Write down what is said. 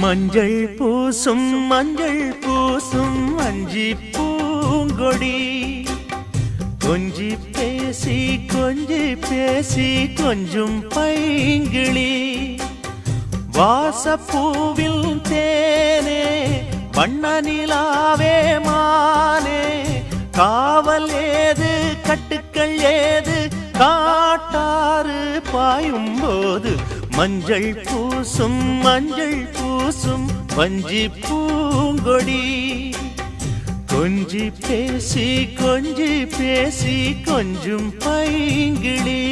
மஞ்சள் பூசும் அஞ்சி பூங்கொடி கொஞ்சி பேசி கொஞ்சும் பைங்கிளி வாசப்பூவில் தேனே வண்ண நிலாவே மானே காவல் ஏது கட்டுக்கள் ஏது காட்டாறு பாயும் போது மஞ்சள் பூசும் வஞ்சி பூங்கொடி கொஞ்சி பேசி கொஞ்சும் பைங்கிளி